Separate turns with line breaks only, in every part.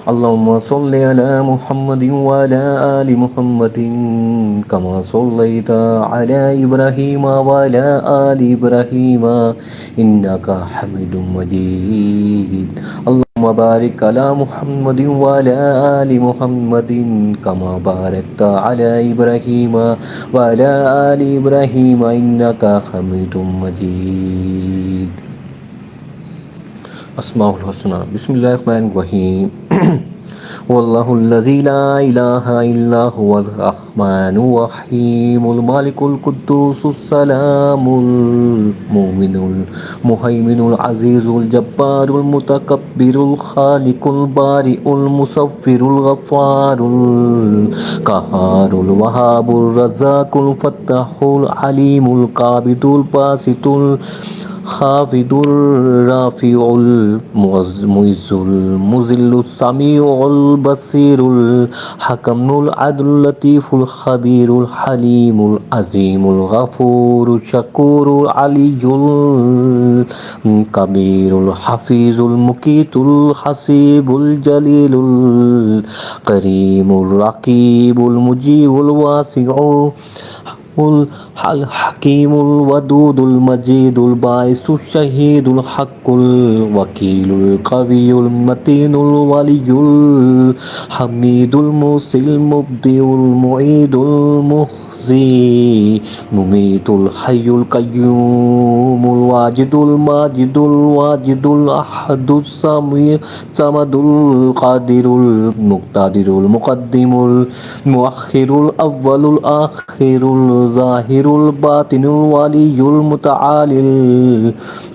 اللهم صل على محمد وعلى آل محمد كما صليت على إبراهيم وعلى آل إبراهيم إنك حميد مجيد. اللهم بارك على محمد وعلى آل محمد كما باركت على إبراهيم وعلى آل إبراهيم إنك حميد مجيد. أسماء الحسنى. بسم الله الرحمن الرحيم. والله الذي لا إله إلا هو الرحمن الرحيم الملك القدوس السلام المؤمن المهيمن العزيز الجبار المتكبر الخالق البارئ المصور الغفار القهار الوهاب الرزاق الفتاح العليم القابض الباسط خافض الرافع المعز المذل السميع البصير الحكم العدل اللطيف الخبير الحليم العظيم الغفور الشكور العلي الكبير الحفيظ المقيت الحسيب الجليل الكريم الرقيب المجيب الواسع الحكيم الودود المجيد الباعث الشهيد الحق الوكيل القوي المتين الولي الحميد الموصي المبدئ المعيد المخزي مميت الحي القيوم الواجد الماجد الواجد الأحد الصمد القادر المقتدر المقدم المؤخر الأول الآخر الظاهر الباطن الولي المتعالي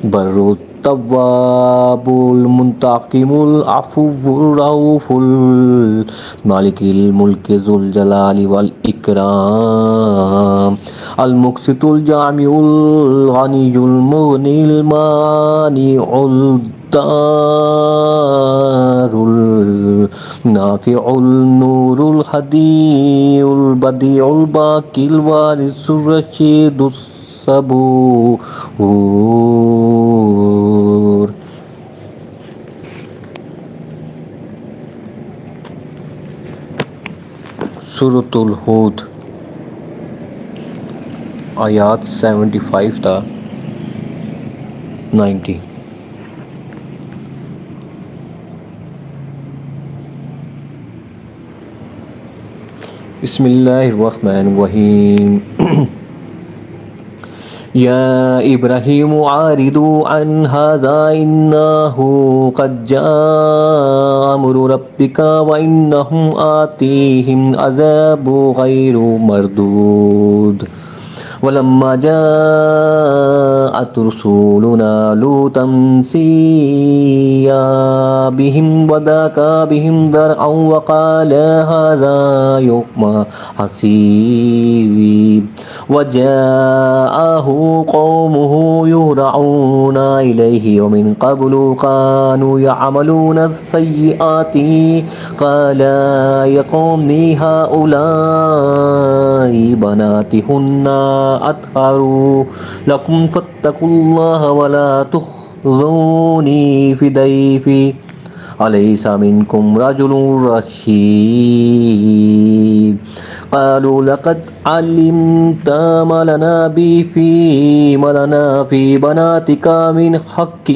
البر التواب المنتقم العفو الرؤوف المالك الملك ذو الجلال والإكرام المقسط الجامع الغني المغني المانع الدار النافع النور الهدي البديع الباقي الوارث الرشيد Sabur. Suratul Hud Ayat 75 ta 90. Bismillahirrahmanirrahim. يا إبراهيم عارضوا عن هذا إنه قد جاء أمر ربك وإنهم آتيهم عذاب غير مردود. ولما جاءت رسولنا لوطا سيء بهم وضاق بهم ذرعا وقال هذا يوم حسيب وجاءه قومه يهرعون إليه ومن قبل كانوا يعملون السيئات قال يا قوم هؤلاء بناتهن أطهر لكم فاتقوا الله ولا تخزوني في ضيفي أليس منكم رجل رشيد. قالوا لقد علمت ما لنا في بناتك من حق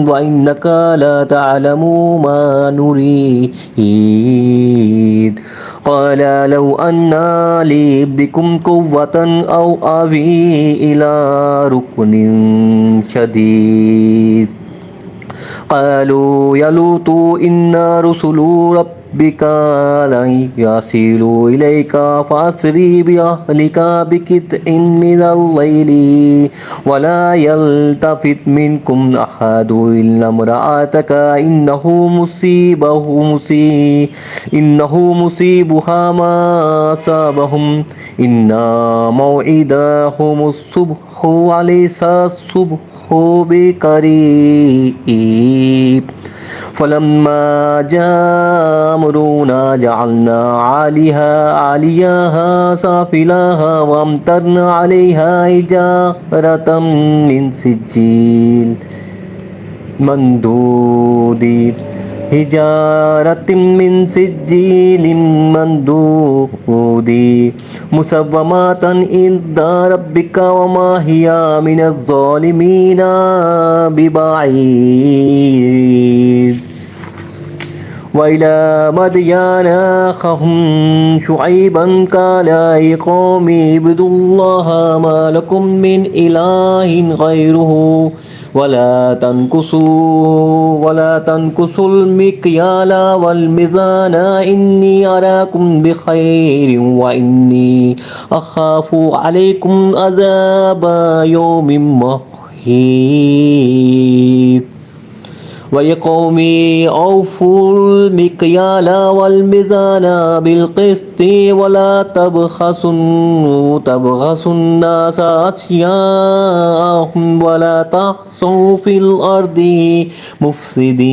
وإنك لا تعلم ما نريد. قال لو أن لي بكم قوة أو آوي إلى ركن شديد. قالوا يا لوط إنا رسل ربك لن يصلوا إليك فأسر بأهلك بقطع من الليل ولا يلتفت منكم أحد إلا امرأتك إنه مصيبها ما أصابهم إن موعدهم الصبح وليس الصبح بقريب. فلما جاء أمرنا جعلنا عاليها سافلها وأمطرنا عليها حجارة من سجيل منضود حجارة من سجيل منضود مسومة عند ربك وما هي من الظالمين ببعيد وإلى مدين أخاهم شعيبا قال يا قوم اعبدوا الله ما لكم من إله غيره ولا تنقصوا المكيال والميزان إني أراكم بخير وإني أخاف عليكم عذاب يوم محيط وَيَا قَوْمِ أَوْفُوا الْمِكْيَالَ وَالْمِيزَانَ بِالْقِسْطِ وَلَا تَبْخَسُوا النَّاسَ أَشْيَاءَهُمْ وَلَا تَعْثَوْا فِي الْأَرْضِ مُفْسِدِينَ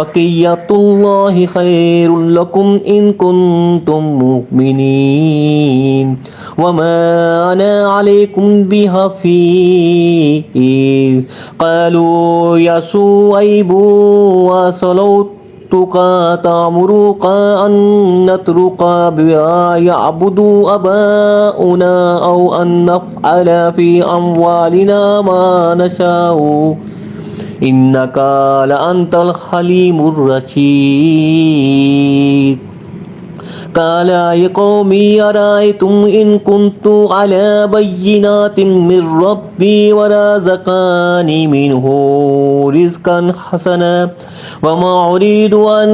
بَقِيَّةُ اللَّهِ خَيْرٌ لَكُمْ إِن كُنتُم مُّؤْمِنِينَ وَمَا أَنَا عَلَيْكُمْ بِحَفِيظٍ قالوا يا شعيب وصلوتك تأمرك أن نترك ما يعبد آباؤنا أو أن نفعل في أموالنا ما نشاء إنك لأنت الحليم الرشيد قال يا قوم أرأيتم إن كنت على بينات من ربي ورزقني منه رزقا حسنا وما أريد أن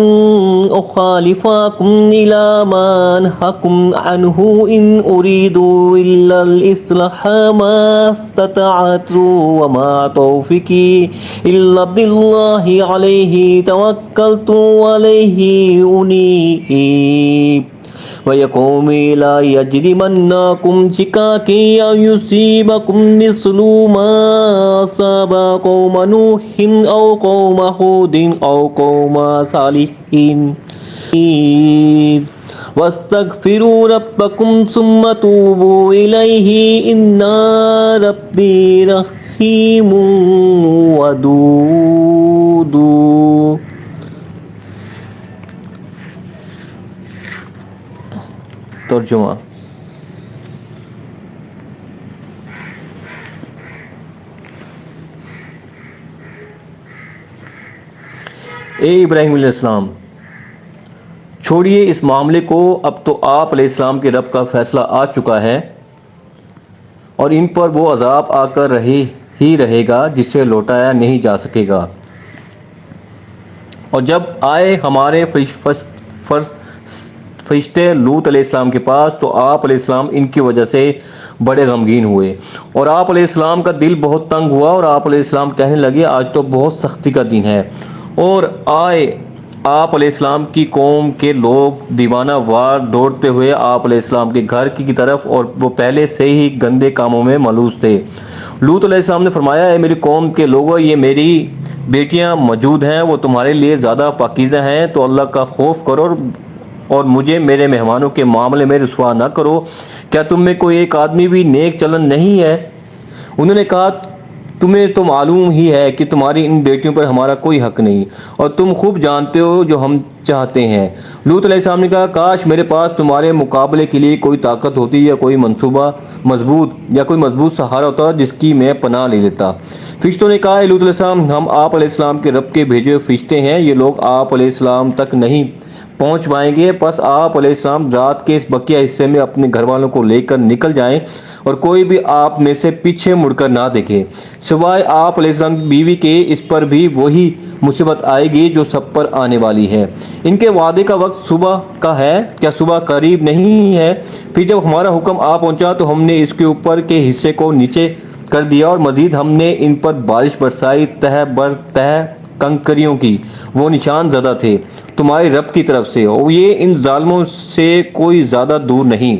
أخالفكم إلى ما أنهاكم عنه إن أريد إلا الإصلاح ما استطعت وما توفيقي إلا بالله عليه توكلت وعليه أنيب وَيَا قَوْمِ لَا يَجْرِمَنَّكُمْ شِقَاقِي أَن يُصِيبَكُم مِّثْلُ مَا أَصَابَ قَوْمَ نُوحٍ أَوْ قَوْمَ هُودٍ أَوْ قَوْمَ صَالِحٍ وَاسْتَغْفِرُوا رَبَّكُمْ ثُمَّ تُوبُوا إِلَيْهِ إِنَّ رَبِّي رَحِيمٌ وَدُودٌ۔ ترجمہ۔ اے ابراہیم علیہ السلام، چھوڑیے اس معاملے کو، اب تو آپ علیہ السلام کے رب کا فیصلہ آ چکا ہے اور ان پر وہ عذاب آ کر ہی رہے گا جس سے لوٹایا نہیں جا سکے گا۔ اور جب آئے ہمارے فرشتے لوط علیہ السلام کے پاس تو آپ علیہ السلام ان کی وجہ سے بڑے غمگین ہوئے اور آپ علیہ السلام کا دل بہت تنگ ہوا اور آپ علیہ السلام کہنے لگے آج تو بہت سختی کا دن ہے۔ اور آئے آپ علیہ السلام کی قوم کے لوگ دیوانہ وار دوڑتے ہوئے آپ علیہ السلام کے گھر کی طرف، اور وہ پہلے سے ہی گندے کاموں میں ملوث تھے۔ لوط علیہ السلام نے فرمایا اے میری قوم کے لوگوں، یہ میری بیٹیاں موجود ہیں، وہ تمہارے لیے زیادہ پاکیزہ ہیں، تو اللہ کا خوف کرو اور مجھے میرے مہمانوں کے معاملے میں رسوا نہ کرو۔ کیا تم میں کوئی ایک آدمی بھی نیک چلن نہیں ہے؟ انہوں نے کہا تمہیں تو معلوم ہی ہے کہ تمہاری ان بیٹیوں پر ہمارا کوئی حق نہیں اور تم خوب جانتے ہو جو ہم چاہتے ہیں۔ لوط علیہ السلام نے کہا کاش میرے پاس تمہارے مقابلے کے لیے کوئی طاقت ہوتی یا کوئی منصوبہ مضبوط سہارا ہوتا جس کی میں پناہ لے لیتا۔ فرشتوں نے کہا اے لوط علیہ السلام، ہم آپ علیہ السلام کے رب کے بھیجے فرشتے ہیں، یہ لوگ آپ علیہ السلام تک نہیں پہنچ پائیں گے، پس آپ علیہ السلام رات کے اس بقیہ حصے میں اپنے گھر والوں کو لے کر نکل جائیں اور کوئی بھی آپ میں سے پیچھے مڑ کر نہ دیکھے، سوائے آپ علیہ السلام کی بیوی کے۔ اس پر بھی وہی مصیبت آئے گی جو سب پر آنے والی ہے۔ ان کے وعدے کا وقت صبح کا ہے، کیا صبح قریب نہیں ہے؟ پھر جب ہمارا حکم آ پہنچا تو ہم نے اس کے اوپر کے حصے کو نیچے کر دیا اور مزید ہم نے ان پر بارش برسائی تہ بر تہ کنکریوں کی، وہ نشان زدہ تھے تمہارے رب کی طرف سے، اور یہ ان ظالموں سے کوئی زیادہ دور نہیں۔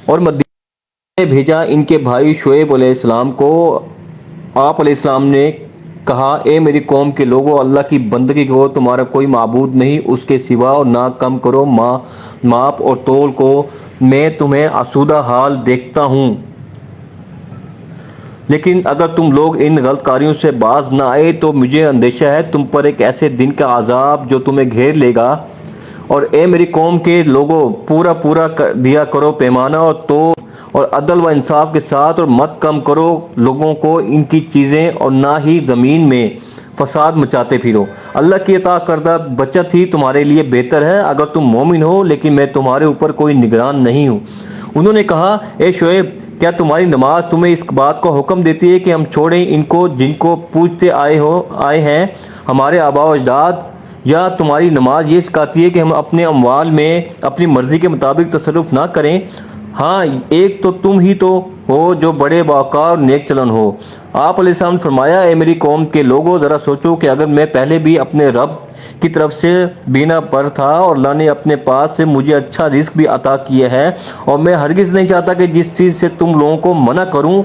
اور مدین بھیجا ان کے بھائی شعیب علیہ السلام کو۔ آپ علیہ السلام نے کہا اے میری قوم کے لوگوں، اللہ کی بندگی کرو، تمہارا کوئی معبود نہیں اس کے سوا، اور نہ کم کرو ماپ اور تول کو، میں تمہیں آسودہ حال دیکھتا ہوں۔ لیکن اگر تم لوگ ان غلط کاریوں سے باز نہ آئے تو مجھے اندیشہ ہے تم پر ایک ایسے دن کا عذاب جو تمہیں گھیر لے گا۔ اور اے میری قوم کے لوگوں، پورا دیا کرو پیمانہ اور توڑ اور عدل و انصاف کے ساتھ، اور مت کم کرو لوگوں کو ان کی چیزیں، اور نہ ہی زمین میں فساد مچاتے پھرو۔ اللہ کی عطا کردہ بچت ہی تمہارے لیے بہتر ہے اگر تم مومن ہو، لیکن میں تمہارے اوپر کوئی نگران نہیں ہوں۔ انہوں نے کہا، اے شعیب، کیا تمہاری نماز تمہیں اس بات کو حکم دیتی ہے کہ ہم چھوڑیں ان کو جن کو پوجتے آئے ہیں ہمارے آباء و اجداد، یا تمہاری نماز یہ سکھاتی ہے کہ ہم اپنے اموال میں اپنی مرضی کے مطابق تصرف نہ کریں؟ ہاں، ایک تو تم ہی تو ہو جو بڑے باوقار اور نیک چلن ہو۔ آپ علیہ السلام نے فرمایا، اے میری قوم کے لوگوں، ذرا سوچو کہ اگر میں پہلے بھی اپنے رب کی طرف سے بینا پر تھا اور اللہ نے اپنے پاس سے مجھے اچھا رزق بھی عطا کیا ہے، اور میں ہرگز نہیں چاہتا کہ جس چیز سے تم لوگوں کو منع کروں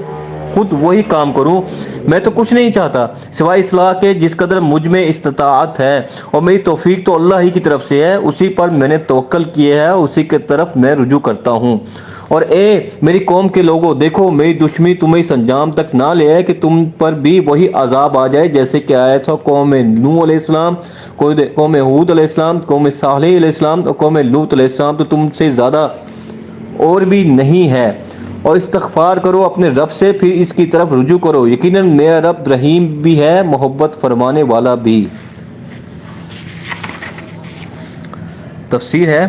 خود وہی کام کروں۔ میں تو کچھ نہیں چاہتا سوائے اصلاح کے جس قدر مجھ میں استطاعت ہے، اور میری توفیق تو اللہ ہی کی طرف سے ہے، اسی پر میں نے توکل کیا ہے، اسی کی طرف میں رجوع کرتا ہوں۔ اور اے میری قوم کے لوگوں، دیکھو میری دشمنی تمہیں اس انجام تک نہ لے آئے کہ تم پر بھی وہی عذاب آ جائے جیسے کہ آیا تھا قوم نوح علیہ السلام، قوم ہود علیہ السلام، قوم صالح علیہ السلام اور قوم لوط علیہ السلام، تو تم سے زیادہ اور بھی نہیں ہے۔ اور استغفار کرو اپنے رب سے، پھر اس کی طرف رجوع کرو، یقیناً میرا رب رحیم بھی ہے، محبت فرمانے والا بھی۔ تفسیر ہے،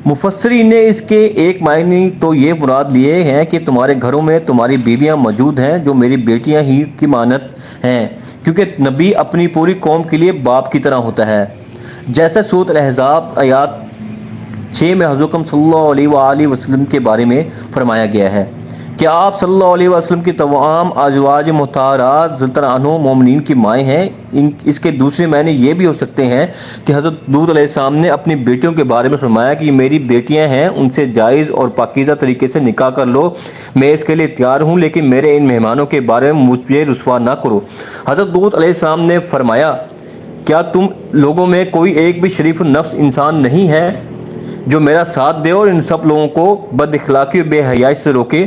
مفسرین نے اس کے ایک معنی تو یہ مراد لیے ہیں کہ تمہارے گھروں میں تمہاری بیویاں موجود ہیں جو میری بیٹیاں ہی کی مانند ہیں، کیونکہ نبی اپنی پوری قوم کے لیے باپ کی طرح ہوتا ہے، جیسے سورۃ الاحزاب آیات 6 میں حضرت صلی اللہ علیہ وآلہ وسلم کے بارے میں فرمایا گیا ہے کہ آپ صلی اللہ علیہ وسلم کی تمام ازواج مطہرات رضی اللہ عنہم مومنین کی مائیں ہیں۔ اس کے دوسرے معنی یہ بھی ہو سکتے ہیں کہ حضرت لوط علیہ السلام نے اپنی بیٹیوں کے بارے میں فرمایا کہ یہ میری بیٹیاں ہیں، ان سے جائز اور پاکیزہ طریقے سے نکاح کر لو، میں اس کے لیے تیار ہوں، لیکن میرے ان مہمانوں کے بارے میں مجھے رسوا نہ کرو۔ حضرت لوط علیہ السلام نے فرمایا، کیا تم لوگوں میں کوئی ایک بھی شریف النفس انسان نہیں ہے جو میرا ساتھ دے اور ان سب لوگوں کو بد اخلاقی اور بے حیائی سے روکے؟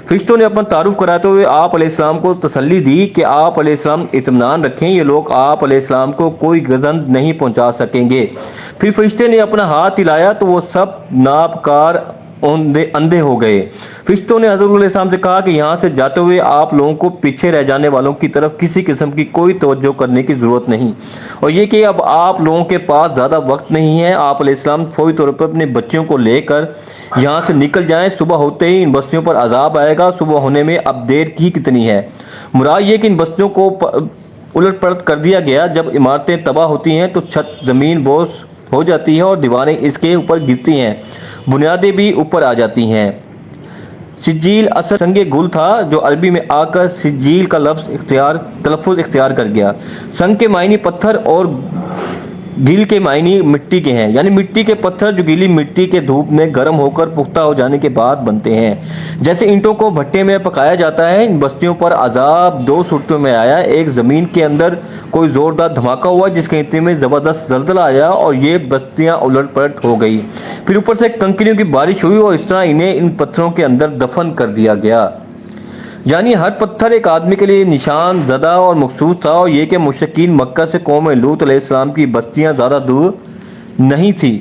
فرشتوں نے اپنا تعارف کراتے ہوئے آپ علیہ السلام کو تسلی دی کہ آپ علیہ السلام اطمینان رکھیں، یہ لوگ آپ علیہ السلام کو کوئی گزند نہیں پہنچا سکیں گے۔ پھر فرشتے نے اپنا ہاتھ ہلایا تو وہ سب نابکار اندھے ہو گئے۔ فرشتوں نے حضرت علیہ السلام سے کہا کہ یہاں سے جاتے ہوئے آپ لوگوں کو پیچھے رہ جانے والوں کی طرف کسی قسم کی کوئی توجہ کرنے کی ضرورت نہیں، اور یہ کہ اب آپ لوگوں کے پاس زیادہ وقت نہیں ہے۔ آپ علیہ السلام فوری طور پر اپنے بچوں کو لے کر یہاں سے نکل جائیں، صبح ہوتے ہی ان بستیوں پر عذاب آئے گا، صبح ہونے میں اب دیر کی کتنی ہے۔ مراد یہ کہ ان بستیوں کو الٹ پلٹ کر دیا گیا، جب عمارتیں تباہ ہوتی ہیں تو چھت زمین بوس ہو جاتی ہے اور دیواریں اس کے اوپر گرتی ہیں، بنیادیں بھی اوپر آ جاتی ہیں۔ سجیل اصل سنگ گل تھا جو عربی میں آ کر سجیل کا تلفظ اختیار کر گیا۔ سنگ کے معنی پتھر اور گل کے معنی مٹی کے ہیں، یعنی مٹی کے پتھر جو گیلی مٹی کے دھوپ میں گرم ہو کر پختہ ہو جانے کے بعد بنتے ہیں، جیسے اینٹوں کو بھٹے میں پکایا جاتا ہے۔ ان بستیوں پر عذاب دو صورتوں میں آیا، ایک زمین کے اندر کوئی زوردار دھماکہ ہوا جس کے نتیجے میں زبردست زلزلہ آیا اور یہ بستیاں الٹ پلٹ ہو گئی، پھر اوپر سے کنکریوں کی بارش ہوئی اور اس طرح انہیں ان پتھروں کے اندر دفن کر دیا گیا۔ یعنی ہر پتھر ایک آدمی کے لیے نشان زدہ اور مخصوص تھا، اور یہ کہ مشرکین مکہ سے قوم لوط علیہ السلام کی بستیاں زیادہ دور نہیں تھی۔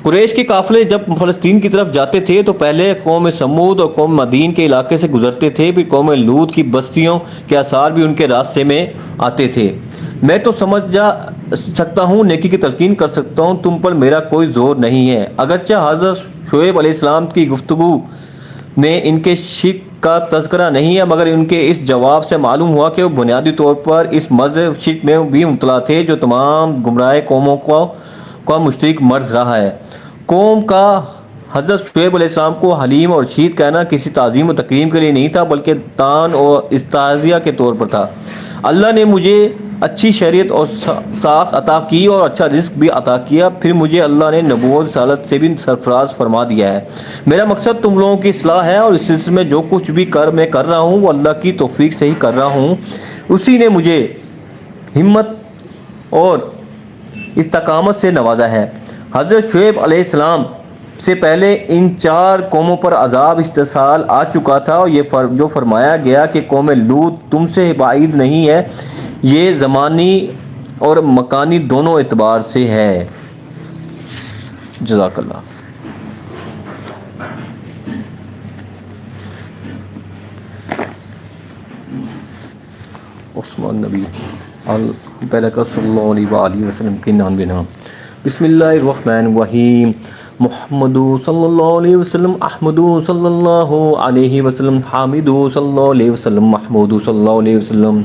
قریش کے قافلے جب فلسطین کی طرف جاتے تھے تو پہلے قوم سمود اور قوم مدین کے علاقے سے گزرتے تھے، پھر قوم لوط کی بستیوں کے آثار بھی ان کے راستے میں آتے تھے۔ میں تو سمجھ جا سکتا ہوں، نیکی کی تلقین کر سکتا ہوں، تم پر میرا کوئی زور نہیں ہے۔ اگرچہ حضرت شعیب علیہ السلام کی گفتگو میں ان کے شک کا تذکرہ نہیں ہے، مگر ان کے اس جواب سے معلوم ہوا کہ وہ بنیادی طور پر اس مذہب شک میں بھی مبتلا تھے جو تمام گمراہ قوموں کا مشترک مرض رہا ہے۔ قوم کا حضرت شعیب علیہ السلام کو حلیم اور رشید کہنا کسی تعظیم و تکریم کے لیے نہیں تھا، بلکہ طعن اور استہزاء کے طور پر تھا۔ اللہ نے مجھے اچھی شریعت اور ساخت عطا کی اور اچھا رزق بھی عطا کیا، پھر مجھے اللہ نے نبوت رسالت سے بھی سرفراز فرما دیا ہے۔ میرا مقصد تم لوگوں کی اصلاح ہے، اور اس سلسلے میں جو کچھ بھی میں کر رہا ہوں وہ اللہ کی توفیق سے ہی کر رہا ہوں۔ اسی نے مجھے ہمت اور استقامت سے نوازا ہے۔ حضرت شعیب علیہ السلام سے پہلے ان 4 قوموں پر عذاب استحصال آ چکا تھا، اور یہ جو فرمایا گیا کہ قوم لوط تم سے بعید نہیں ہے، یہ زمانی اور مکانی دونوں اعتبار سے ہے۔ جزاک اللہ۔ عثمان نبی پہلے کا صلی اللہ علیہ وآلہ وسلم کے 99 نام۔ بسم اللہ الرحمن الرحیم۔ محمد صلی اللہ علیہ وسلم، احمد صلی اللہ علیہ وسلم، حامد صلی اللہ علیہ وسلم، محمود صلی اللہ علیہ وسلم،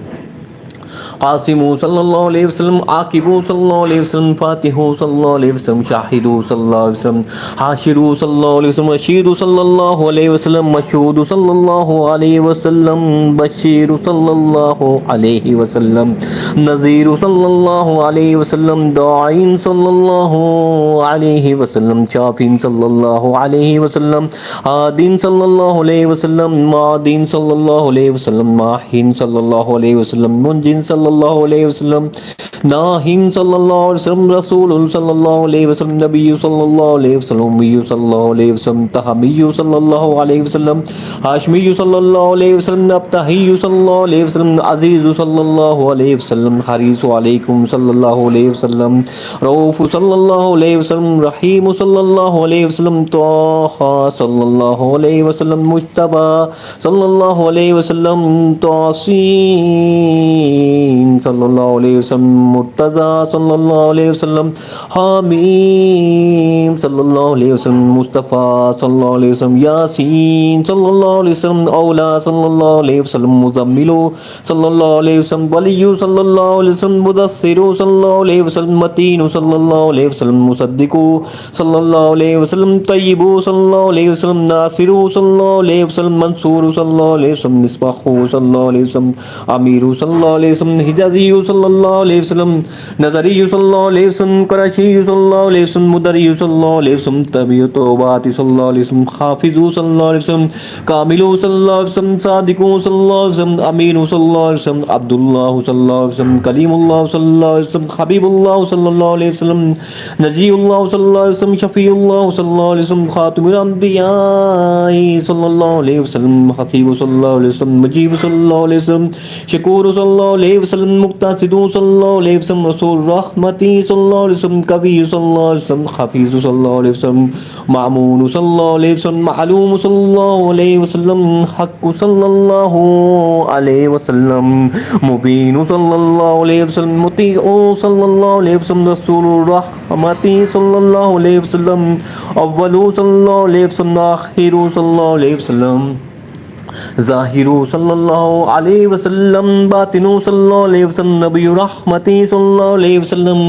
قاسم صلی اللہ علیہ وسلم، عاقب صلی اللہ علیہ وسلم، فاتح صلی اللہ علیہ وسلم، شاہد صلی اللہ علیہ وسلم، حاشر صلی اللہ علیہ وسلم، رشید صلی اللہ علیہ وسلم، مشہود صلی اللہ علیہ وسلم، بشیر صلی اللہ علیہ وسلم، نذیر صلی اللہ علیہ وسلم، داعین صلی اللہ علیہ وسلم، شافین صلی اللہ علیہ وسلم، عادین صلی اللہ علیہ وسلم، معدین صلی اللہ علیہ وسلم، ماہین صلی اللہ علیہ وسلم، منجن صلی اللہ علیہ وسلم، ناہین صلی اللہ علیہ وسلم، رسول صلی اللہ علیہ وسلم، نبی صلی اللہ علیہ وسلم، امی صلی اللہ علیہ وسلم، تہمی صلی اللہ علیہ وسلم، ہاشمی صلی اللہ علیہ وسلم، ابتہی صلی اللہ علیہ وسلم، عزیز صلی اللہ علیہ وسلم، حریص علیکم صلی اللہ علیہ وسلم، رؤوف صلی اللہ علیہ وسلم، رحیم صلی اللہ علیہ وسلم، طٰہٰ صلی اللہ علیہ وسلم، مجتبیٰ صلی اللہ علیہ وسلم، طاسین صلی اللہ علیہ وسلم، مرتضیٰ صلی اللہ علیہ وسلم، حامیم صلی اللہ علیہ وسلم، مصطفیٰ صلی اللہ علیہ وسلم، یاسین صلی اللہ علیہ وسلم، اولا صلی اللہ علیہ وسلم، مزمل صلی اللہ علیہ وسلم، ولی صلی اللہ علیہ وسلم، مدثر صلی اللہ علیہ وسلم، متین صلی اللہ علیہ وسلم، مصدق صلی اللہ علیہ وسلم، طیب صلی اللہ علیہ وسلم، ناصر صلی اللہ علیہ وسلم، منصور صلی اللہ علیہ وسلم، مصباح صلی اللہ علیہ وسلم، امیر صلی اللہ علیہ وسلم، حجازی صلی اللہ علیہ وسلم، نظری صلی اللہ علیہ وسلم، قریشی صلی اللہ علیہ وسلم، مدری صلی اللہ علیہ وسلم، طبی توبات صلی اللہ علیہ وسلم، حافظ صلی اللہ علیہ وسلم، کامل صلی اللہ علیہ وسلم، صادق صلی اللہ علیہ وسلم، امین صلی اللہ علیہ وسلم، عبداللہ صلی اللہ علیہ وسلم، کلیم اللہ صلی اللہ علیہ وسلم، حبیب اللہ صلی اللہ علیہ وسلم، نجی اللہ صلی اللہ علیہ وسلم، شفیع اللہ صلی اللہ علیہ وسلم، خاتم الانبیاء صلی اللہ علیہ وسلم، حسیب صلی اللہ علیہ وسلم، مجیب صلی اللہ علیہ وسلم، شکور صلی اللہ علیہ وسلم، مقتصد صلی اللہ علیہ وسلم، رسول رحمتی صلی اللہ علیہ وسلم، کبی صلی اللہ علیہ وسلم، حفیظ صلی اللہ علیہ وسلم، معمون صلی اللہ علیہ وسلم، معلوم صلی اللہ علیہ وسلم، حق صلی اللہ علیہ وسلم، مبین صلی اللہ علیہ وسلم، مطیع صلی اللہ علیہ وسلم، رسول رحمتی صلی اللہ علیہ وسلم، اول صلی اللہ علیہ وسلم، آخر صلی اللہ علیہ وسلم، ظاہر صلی اللہ علیہ وسلم، باطن صلی اللہ علیہ وسلم، نبی رحمتی صلی اللہ علیہ وسلم،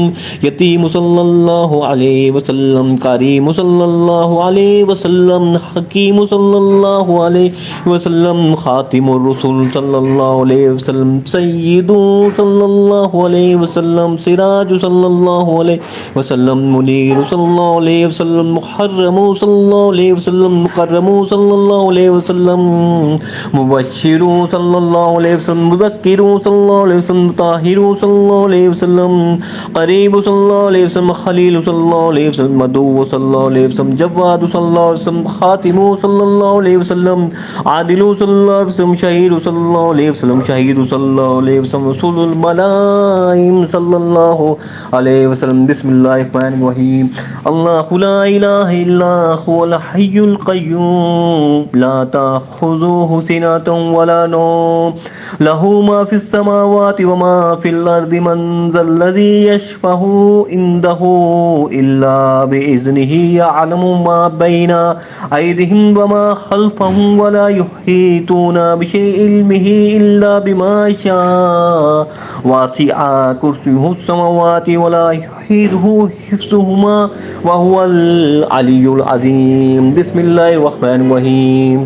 یتیم صلی اللہ علیہ وسلم، کریم صلی اللہ علیہ وسلم، حکیم صلی اللہ علیہ وسلم، خاتم الرسل صلی اللہ علیہ وسلم، سید صلی اللہ علیہ وسلم، سراج صلی اللہ علیہ وسلم، منیر صلی اللہ علیہ وسلم، محرم صلی اللہ علیہ وسلم، مکرم صلی اللہ علیہ وسلم، مبشر صلی اللہ علیہ وسلم، مذکر صلی اللہ علیہ وسلم، طاہر صلی اللہ علیہ وسلم، قریب صلی اللہ علیہ وسلم، خلیل صلی اللہ علیہ وسلم، مدعو صلی اللہ علیہ وسلم، جواد صلی اللہ علیہ وسلم، خاتم صلی اللہ علیہ وسلم، عادل صلی اللہ علیہ وسلم، شہید صلی اللہ علیہ وسلم، شہید صلی اللہ علیہ وسلم، رسول الملائم صلی اللہ علیہ وسلم۔ بسم اللہ الرحمن الرحیم۔ اللہ لا الہ الا هو الحی القیوم لا تأخذه سنة ولا نوم له ما في السماوات وما في الأرض من ذا الذي يشفع عنده إلا بإذنه يعلم ما بين أيديهم وما خلفهم ولا يحيطون بشيء علمه إلا بما شاء وسع كرسيه السماوات ولا يحيطه حفظهما وهو العلي العظيم۔ بسم الله الرحمن الرحيم۔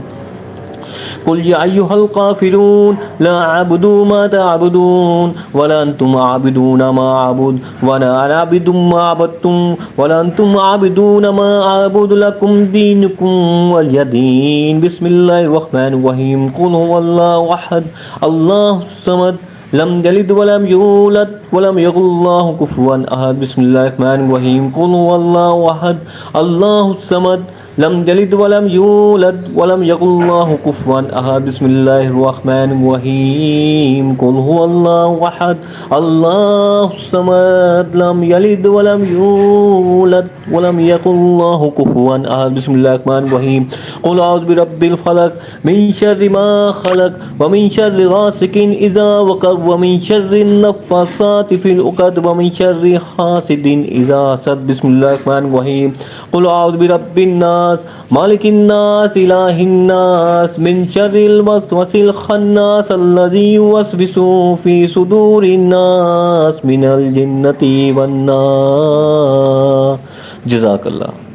قل يا أيها الكافرون لا أعبد ما تعبدون ولا أنتم عابدون ما أعبد ولا أنا عابد ما عبدتم ولا أنتم عابدون ما أعبد لكم دينكم ولي دين۔ بسم الله الرحمن الرحيم۔ قل هو الله أحد الله الصمد لم يلد ولم يولد ولم يكن له كفوا أحد بسم الله الرحمن الرحيم قل هو الله أحد الله الصمد لم يلد ولم يولد ولم يكن له كفوا أحد بسم الله الرحمن الرحيم قل هو الله أحد الله الصمد لم يلد ولم يولد ولم يكن له كفوا أحد بسم الله الرحمن الرحيم قل أعوذ برب الفلق من شر ما خلق ومن شر غاسق إذا وقب ومن شر النفاثات في العقد ومن شر حاسد إذا حسد بسم الله الرحمن الرحيم قل أعوذ برب الناس مالك الناس إله الناس من شر الوسواس الخناس الذي يوسوس في صدور الناس من الجنة والناس. جزاک اللہ.